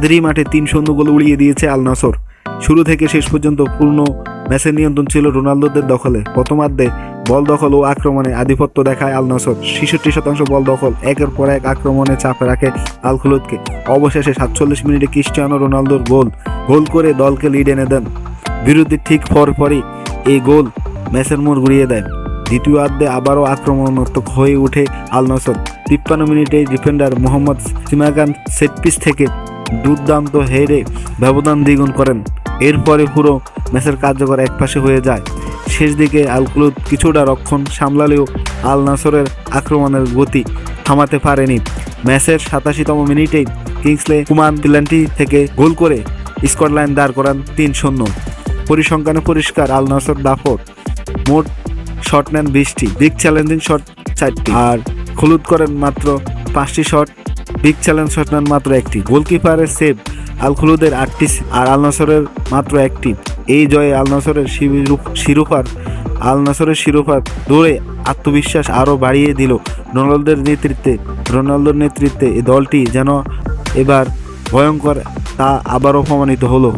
মাঝারি মাঠে 3-0 গোলে উড়িয়ে দিয়েছে আল নাসর। শুরু থেকে শেষ পর্যন্ত পূর্ণ ম্যাচের নিয়ন্ত্রণ ছিল রোনালদোদের দখলে। প্রথমার্ধে বল দখল ও আক্রমণে আধিপত্য দেখায় আল নাসর। 66% বল দখল, একের পর এক আক্রমণে চাপে রাখে আল খুলুদকে। অবশেষে 47 মিনিটে ক্রিস্টিয়ানো রোনালদোর গোল করে দলকে লিড এনে দেন। বিরতির ঠিক পরপরই এই গোল ম্যাচের মোড় ঘুরিয়ে দেয়। দ্বিতীয়ার্ধে আবারও আক্রমণাত্মক হয়ে ওঠে আল নাসর। 53 মিনিটে ডিফেন্ডার মোহাম্মদ সিমাকান সেটপিস থেকে দুর্দান্ত হেডে ব্যবধান দ্বিগুণ করেন। এরপরে পুরো ম্যাচের কার্যকর একপাশে হয়ে যায়। শেষ দিকে আল খুলুদ কিছুটা রক্ষণ সামলালেও আল নাসরের আক্রমণের গতি থামাতে পারেনি। ম্যাচের 87তম মিনিটেই কিংসলে কুমান পেনাল্টি থেকে গোল করে স্কটল্যান্ড দাঁড় করান 3-0। পরিসংখ্যানে পরিষ্কার আল নাসর দাপট। মোট শট নেন 20টি, বিগ চ্যালেঞ্জিং শট 4টি, আর খুলুদ করেন মাত্র 5টি শট। বিগ চ্যালেঞ্জ শট নেন মাত্র 1টি। গোলকিপারের সেভ আল খুলুদের 8টি আর আল নাসরের মাত্র 1টি। এই জয়ে আল নাসরের শিরোপার দৌড়ে আত্মবিশ্বাস আরও বাড়িয়ে দিল রোনালদোর নেতৃত্বে এই দলটি যেন এবার ভয়ঙ্কর তা আবারও প্রমাণিত হলো।